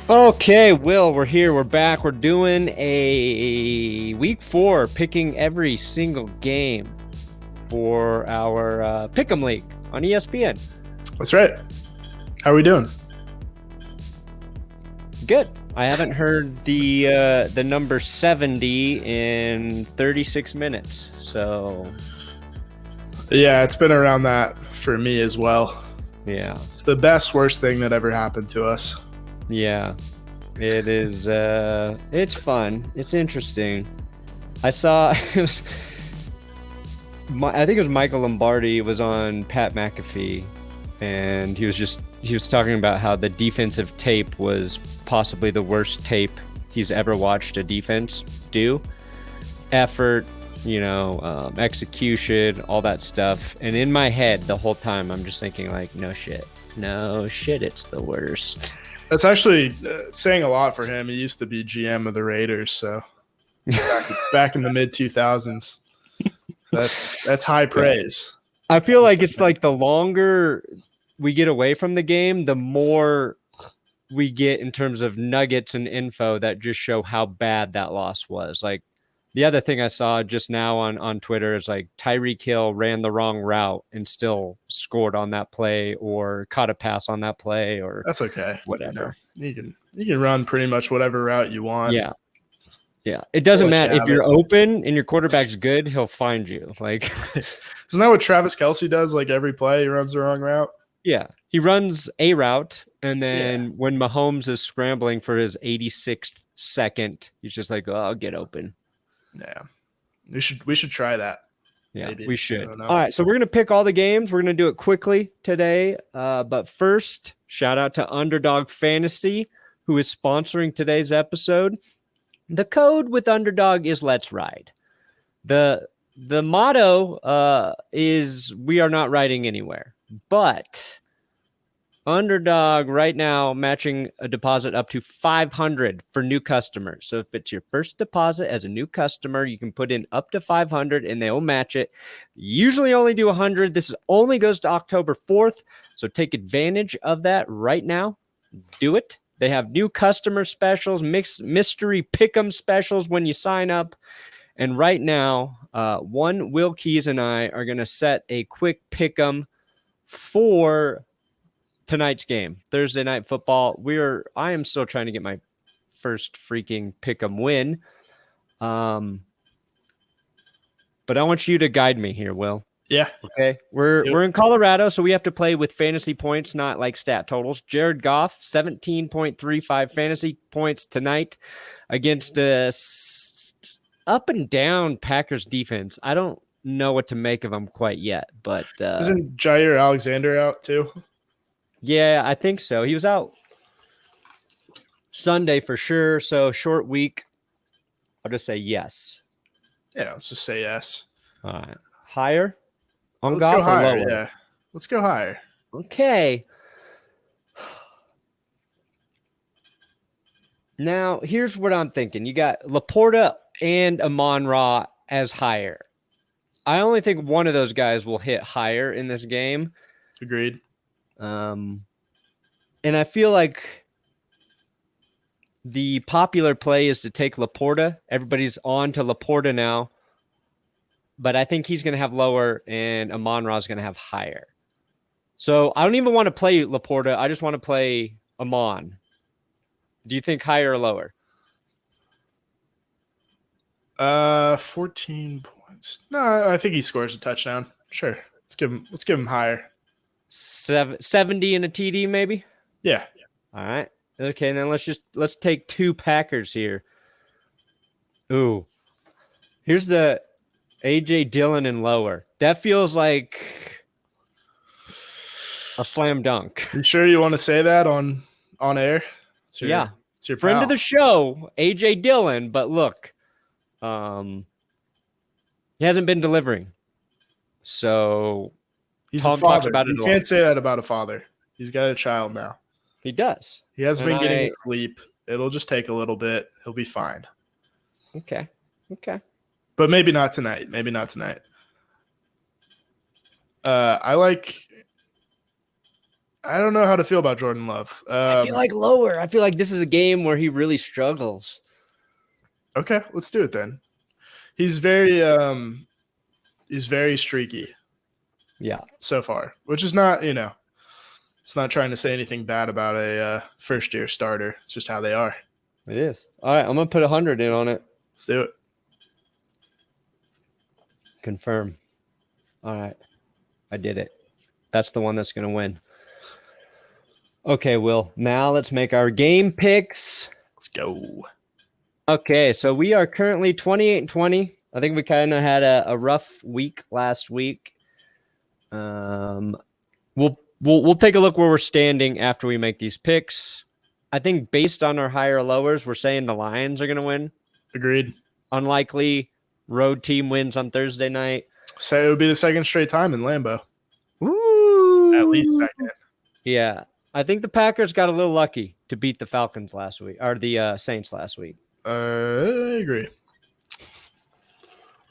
Okay, Will, we're here. We're back. We're doing a week 4, picking every single game for our Pick'em League on ESPN. That's right. How are we doing? Good. I haven't heard the number 70 in 36 minutes. So Yeah, it's been around that for me as well. yeah, It's the best, worst thing that ever happened to us. yeah, it is. It's fun. It's interesting. I saw. I think it was Michael Lombardi was on Pat McAfee, and he was talking about how the defensive tape was possibly the worst tape he's ever watched a defense do. Effort, execution, all that stuff. And in my head, the whole time, I'm just thinking like, no shit, it's the worst. That's actually saying a lot for him. He used to be GM of the Raiders, so back in the mid 2000s. That's high praise. I feel like it's like the longer we get away from the game, the more we get in terms of nuggets and info that just show how bad that loss was. Like the other thing I saw just now on Twitter is like Tyreek Hill ran the wrong route and still scored on that play, or caught a pass on that play, or that's okay. Whatever. You can run pretty much whatever route you want. Yeah. Yeah. It doesn't matter if you're open and your quarterback's good, he'll find you. Like, isn't that what Travis Kelce does? Like every play, he runs the wrong route. Yeah. He runs a route, and then when Mahomes is scrambling for his 86th second, he's just like, "Oh, I'll get open." Yeah, we should try that. Yeah, maybe. We should. All right, so we're gonna pick all the games. We're gonna do it quickly today. But first, shout out to Underdog Fantasy, who is sponsoring today's episode. The code with Underdog is "Let's Ride." The motto is "We are not riding anywhere," but Underdog right now matching a deposit up to $500 for new customers. So if it's your first deposit as a new customer, you can put in up to $500 and they will match it. Usually only do $100. This only goes to October 4th. So take advantage of that right now. Do it. They have new customer specials, mystery pick'em specials when you sign up. And right now, one Will Keys and I are going to set a quick pick'em for tonight's game, Thursday Night Football. I am still trying to get my first freaking pick'em win. But I want you to guide me here, Will. Yeah. Okay. We're in Colorado, so we have to play with fantasy points, not like stat totals. Jared Goff, 17.35 fantasy points tonight against up and down Packers defense. I don't know what to make of them quite yet, but isn't Jair Alexander out too? Yeah, I think so. He was out Sunday for sure. So short week. I'll just say yes. Yeah, let's just say yes. All right. Higher? Let's go higher. Yeah. Let's go higher. Okay. Now, here's what I'm thinking. You got Laporta and Amon-Ra as higher. I only think one of those guys will hit higher in this game. Agreed. And I feel like the popular play is to take Laporta. Everybody's on to Laporta now, but I think he's going to have lower and Amon-Ra is going to have higher. So I don't even want to play Laporta. I just want to play Amon. Do you think higher or lower? 14 points. No, I think he scores a touchdown. Sure. Let's give him higher. 70 and a TD maybe? Yeah. All right. Okay, and then let's take two Packers here. Ooh. Here's the AJ Dillon and lower. That feels like a slam dunk. You sure you want to say that on air? It's your friend pal. of the show, AJ Dillon, but look, he hasn't been delivering. So he's Tom a father. Talks about it you can't say that about a father. He's got a child now. He does. He hasn't been getting sleep. It'll just take a little bit. He'll be fine. Okay. But maybe not tonight. I I don't know how to feel about Jordan Love. I feel like lower. I feel like this is a game where he really struggles. Okay, let's do it then. He's very streaky. Yeah. So far, which is not, it's not trying to say anything bad about a first-year starter. It's just how they are. It is. All right, I'm going to put 100 in on it. Let's do it. Confirm. All right. I did it. That's the one that's going to win. Okay, Will. Now let's make our game picks. Let's go. Okay, so we are currently 28-20. I think we kind of had a rough week last week. We'll take a look where we're standing after we make these picks. I think based on our higher lowers, we're saying the Lions are going to win. Agreed. Unlikely road team wins on Thursday night. So it would be the second straight time in Lambeau. Ooh. At least second. Yeah. I think the Packers got a little lucky to beat the Falcons last week, or the Saints last week. I agree.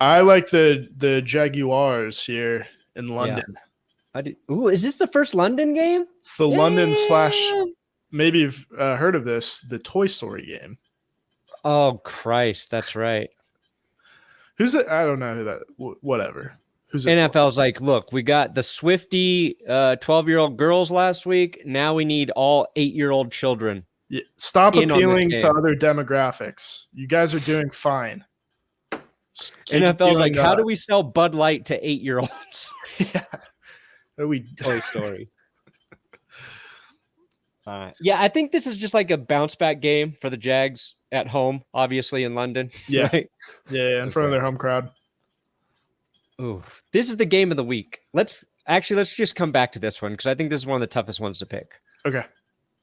I like the Jaguars here in London. Yeah. Ooh, is this the first London game? It's the London / maybe you've heard of this, the Toy Story game. Oh, Christ. That's right. Who's it? I don't know who that. Whatever. Who's it? NFL's like, look, we got the Swifty 12-year-old girls last week. Now we need all 8-year-old children. Yeah, stop appealing to other demographics. You guys are doing fine. NFL's like, how do we sell Bud Light to 8-year-olds? Yeah. How do we Toy Story? All right. Yeah, I think this is just like a bounce back game for the Jags at home, obviously in London. Yeah. Right? Yeah, in front of their home crowd. Ooh, this is the game of the week. Let's just come back to this one because I think this is one of the toughest ones to pick. Okay.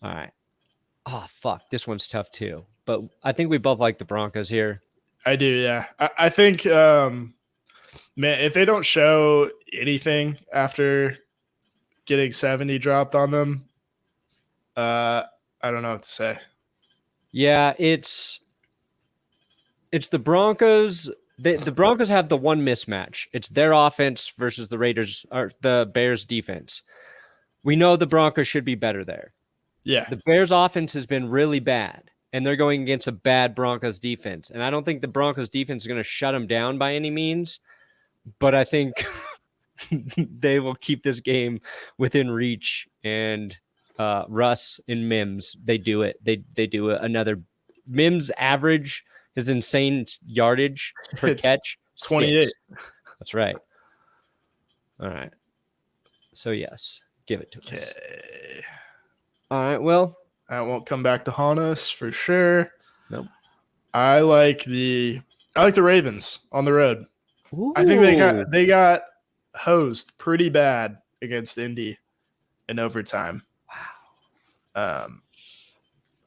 All right. Oh, fuck. This one's tough too. But I think we both like the Broncos here. I do, yeah. I think, man, if they don't show anything after getting 70 dropped on them, I don't know what to say. Yeah, it's the Broncos. The Broncos have the one mismatch. It's their offense versus the Bears defense. We know the Broncos should be better there. Yeah. The Bears offense has been really bad, and they're going against a bad Broncos defense. And I don't think the Broncos defense is going to shut them down by any means, but I think they will keep this game within reach. And Russ and Mims, they do it. They do it. Another Mims average his insane yardage per catch. 28. Sticks. That's right. All right. So yes, give it to us. All right. Well, that won't come back to haunt us for sure. Nope. I like the Ravens on the road. Ooh. I think they got hosed pretty bad against Indy in overtime. Wow.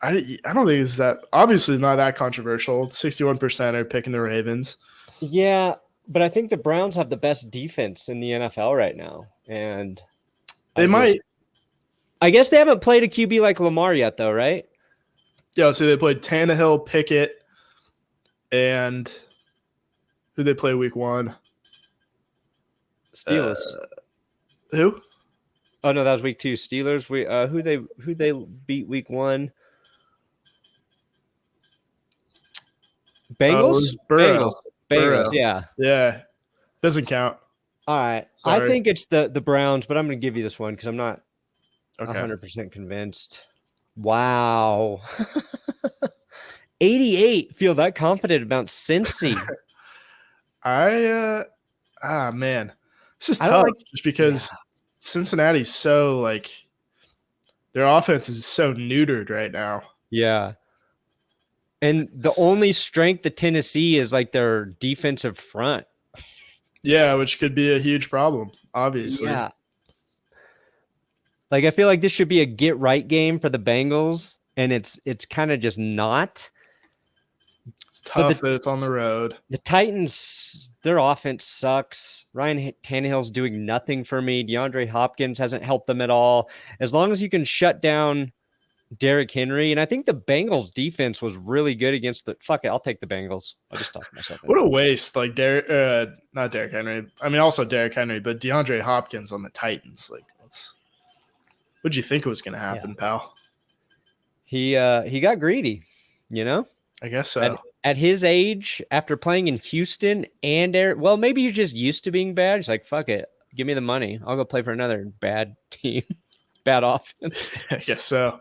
I don't think it's that obviously not that controversial. 61% are picking the Ravens. Yeah, but I think the Browns have the best defense in the NFL right now, and I guess they haven't played a QB like Lamar yet, though, right? Yeah, so they played Tannehill, Pickett, and who they play week 1? Steelers. Who? Oh no, that was week 2. Steelers. Who they beat week 1? Bengals. Bengals. Yeah. Yeah. Doesn't count. All right. Sorry. I think it's the Browns, but I'm going to give you this one because I'm not 100% convinced. Wow. 88. Feel that confident about Cincy. Man. This is tough just because Cincinnati's so their offense is so neutered right now. Yeah. And the only strength of Tennessee is their defensive front. Yeah, which could be a huge problem, obviously. Yeah. I feel like this should be a get right game for the Bengals, and it's kind of just not. It's tough that it's on the road. The Titans, their offense sucks. Ryan Tannehill's doing nothing for me. DeAndre Hopkins hasn't helped them at all. As long as you can shut down Derrick Henry, and I think the Bengals defense was really good against the. Fuck it, I'll take the Bengals. I just talked myself. What a waste! Not Derrick Henry. I mean, also Derrick Henry, but DeAndre Hopkins on the Titans. What'd you think was going to happen, pal? He got greedy, I guess so. At his age, after playing in Houston and maybe you're just used to being bad. He's like, fuck it. Give me the money. I'll go play for another bad team, bad offense. I guess so.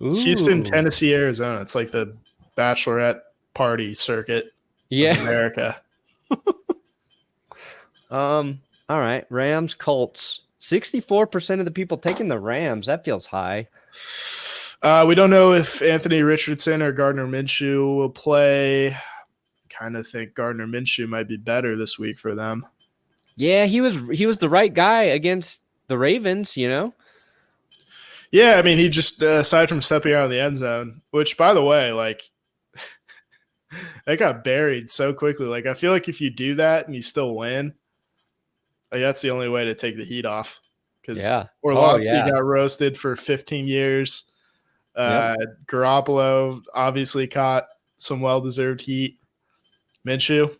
Ooh. Houston, Tennessee, Arizona. It's like the bachelorette party circuit of America. All right. Rams, Colts. 64% of the people taking the Rams. That feels high. We don't know if Anthony Richardson or Gardner Minshew will play. Kind of think Gardner Minshew might be better this week for them. Yeah, he was the right guy against the Ravens, Yeah, I mean, he just, aside from stepping out of the end zone, which, by the way, like, that got buried so quickly. Like, I feel like if you do that and you still win, like, that's the only way to take the heat off. Because Orlovsky got roasted for 15 years. Garoppolo obviously caught some well-deserved heat. Minshew,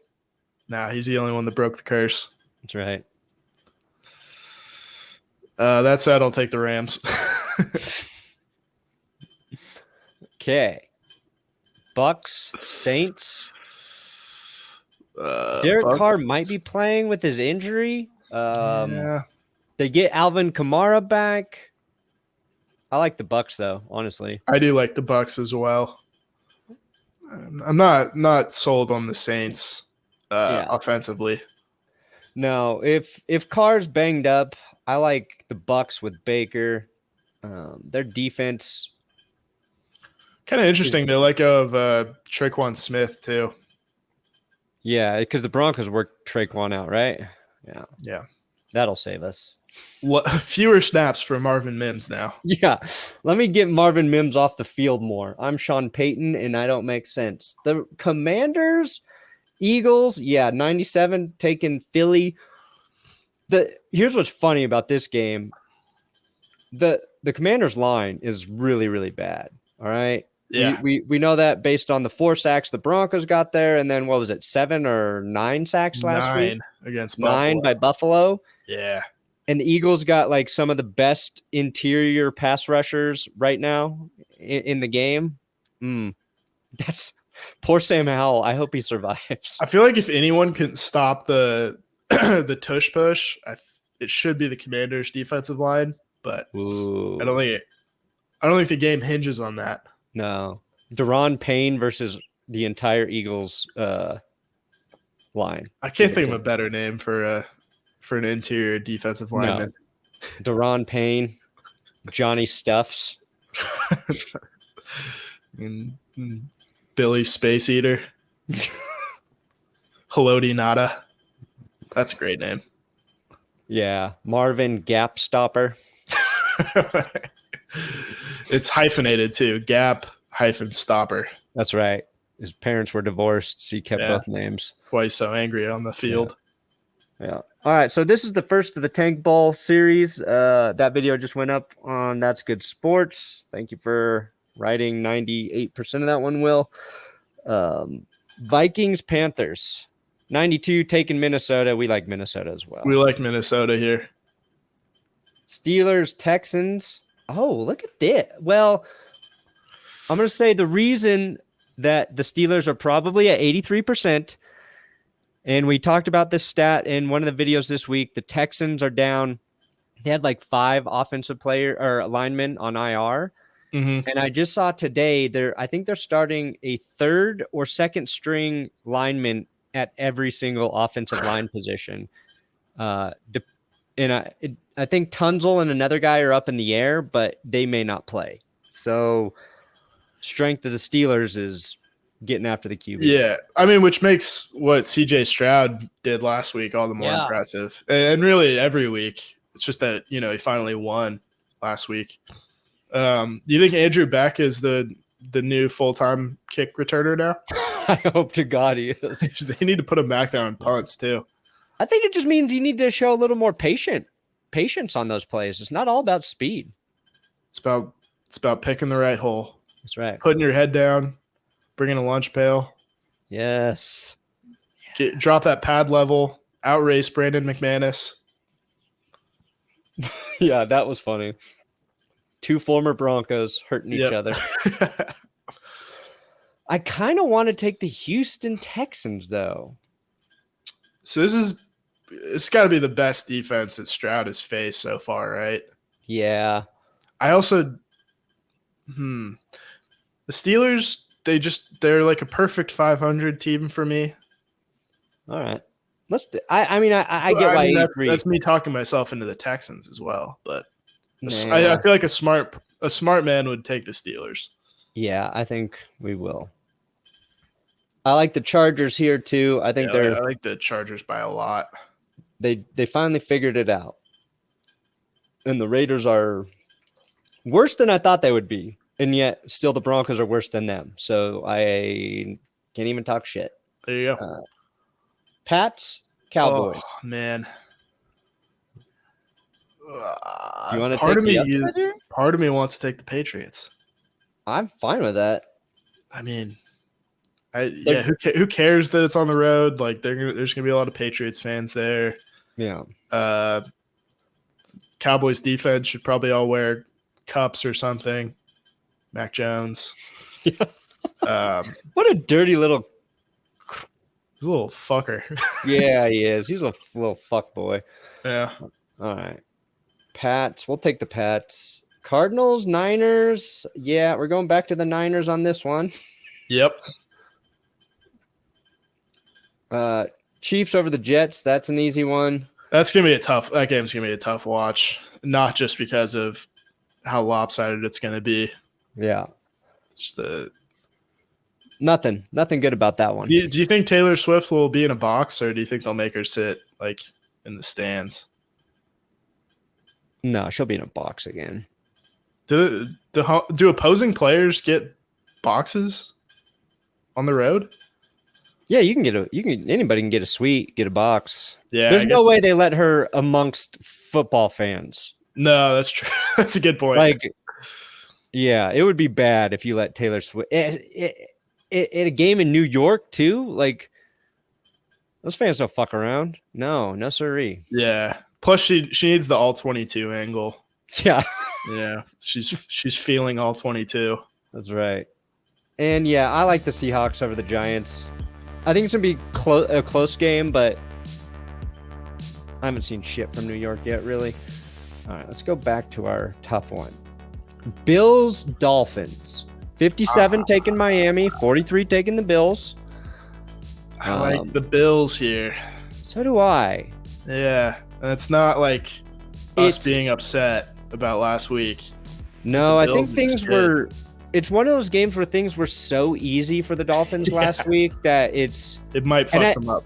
he's the only one that broke the curse. That's right. That said, I'll take the Rams. Okay. Bucks, Saints. Derek Carr might be playing with his injury. They get Alvin Kamara back. I like the Bucks though, honestly. I do like the Bucks as well. I'm not sold on the Saints offensively. No, if Carr's banged up, I like the Bucks with Baker. Their defense kind of interesting. They let go of Traquan Smith too. Yeah, because the Broncos worked Traquan out, right? Yeah. That'll save us. Fewer snaps for Marvin Mims now. Yeah, let me get Marvin Mims off the field more. I'm Sean Payton, and I don't make sense. The Commanders, Eagles, 97 taking Philly. Here's what's funny about this game. The Commanders line is really, really bad. All right. Yeah. We know that based on the 4 sacks the Broncos got there, and then what was it, 7 or 9 sacks last week? 9 against Buffalo. 9 by Buffalo. Yeah. And the Eagles got like some of the best interior pass rushers right now in the game. That's poor Sam Howell. I hope he survives. I feel like if anyone can stop the the tush push, it should be the Commanders' defensive line. But I don't think the game hinges on that. No, Daron Payne versus the entire Eagles line. I can't think of a better name for an interior defensive lineman. No. Daron Payne, Johnny Stuffs, and Billy Space Eater, Haloti Nada. That's a great name. Yeah, Marvin Gap Stopper. It's hyphenated too. Gap -stopper. That's right. His parents were divorced, so he kept both names. That's why he's so angry on the field. Yeah. All right. So this is the first of the Tank Ball series. That video just went up on That's Good Sports. Thank you for writing 98% of that one, Will. Vikings, Panthers. 92 taking Minnesota. We like Minnesota as well. We like Minnesota here. Steelers, Texans. Oh, look at that. Well, I'm going to say the reason that the Steelers are probably at 83%, and we talked about this stat in one of the videos this week, the Texans are down. They had like 5 offensive player or linemen on IR. Mm-hmm. And I just saw today, I think they're starting a 3rd or 2nd string lineman at every single offensive line position. And I think Tunzel and another guy are up in the air, but they may not play. So strength of the Steelers is getting after the QB. Yeah. I mean, which makes what CJ Stroud did last week all the more impressive. And really every week. It's just that, he finally won last week. Do you think Andrew Beck is the new full-time kick returner now? I hope to God he is. They need to put him back there on punts too. I think it just means you need to show a little more patience on those plays. It's not all about speed. It's about picking the right hole. That's right. Putting your head down, bringing a lunch pail. Yes. Drop that pad level, outrace Brandon McManus. Yeah, that was funny. Two former Broncos hurting each other. I kind of want to take the Houston Texans, though. So it's got to be the best defense that Stroud has faced so far, right? Yeah. I also, the Steelers, they're like a perfect 500 team for me. All right. I get why that's me talking myself into the Texans as well, but nah. I feel like a smart man would take the Steelers. Yeah, I think we will. I like the Chargers here too. I think I like the Chargers by a lot. They finally figured it out. And the Raiders are worse than I thought they would be. And yet still the Broncos are worse than them. So I can't even talk shit. There you go. Pats, Cowboys. Oh, man. You want to take the upside here? Part of me wants to take the Patriots. I'm fine with that. I mean, who cares that it's on the road? Like, there's gonna be a lot of Patriots fans there. Yeah. Cowboys defense should probably all wear cups or something. Mac Jones. What a dirty little. He's a little fucker. Yeah, he is. He's a little fuck boy. Yeah. All right. Pats. We'll take the Pats. Cardinals, Niners. Yeah, we're going back to the Niners on this one. Yep. Chiefs over the Jets. That's an easy one. That game's gonna be a tough watch. Not just because of how lopsided it's gonna be. Yeah. Just nothing good about that one. Do you think Taylor Swift will be in a box, or do you think they'll make her sit like in the stands? No, she'll be in a box again. Do opposing players get boxes on the road? Yeah, anybody can get a suite, get a box. Yeah. There's no way they let her amongst football fans. No, that's true. That's a good point. Like, yeah, it would be bad if you let Taylor Swift at a game in New York too. Like, those fans don't fuck around. No siree. Yeah. Plus, she needs the all 22 angle. Yeah. Yeah. She's feeling all 22. That's right. And yeah, I like the Seahawks over the Giants. I think it's gonna be a close game, but I haven't seen shit from New York yet, really. All right, let's go back to our tough one. Bills, Dolphins. 57 taking Miami, 43 taking the Bills. I like the Bills here. So do I. Yeah, and it's not like us being upset about last week. No, I think things were... It's one of those games where things were so easy for the Dolphins last week that it might fuck them up.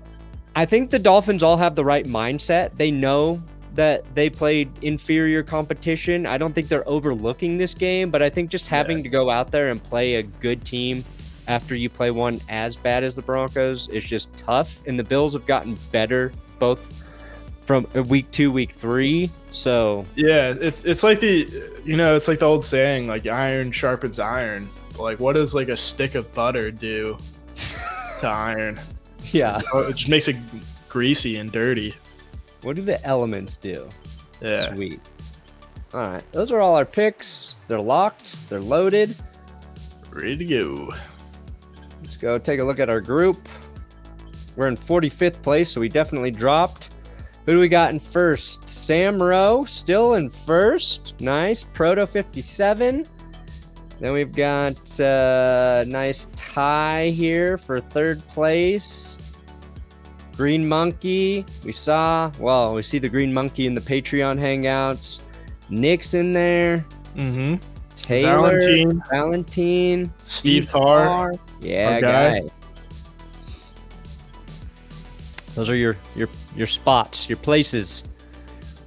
I think the Dolphins all have the right mindset. They know that they played inferior competition. I don't think they're overlooking this game, but I think just having to go out there and play a good team after you play one as bad as the Broncos is just tough. And the Bills have gotten better both from week 2, week 3. So yeah, it's like it's like the old saying, like iron sharpens iron. Like, what does like a stick of butter do to iron? Yeah, it just makes it greasy and dirty. What do the elements do? Yeah, sweet. All right, those are all our picks. They're locked. They're loaded. Ready to go. Let's go take a look at our group. We're in 45th place, so we definitely dropped. Who do we got in first? Sam Rowe, still in first. Nice. Proto 57. Then we've got a nice tie here for third place. Green Monkey. We see the Green Monkey in the Patreon hangouts. Nick's in there. Mm-hmm. Taylor. Valentine. Steve Tarr. Yeah, guy. Those are your spots, your places.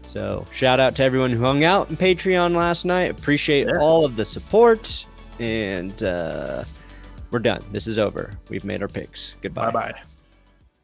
So shout out to everyone who hung out in Patreon last night. Appreciate all of the support. And we're done. This is over. We've made our picks. Goodbye. Bye-bye.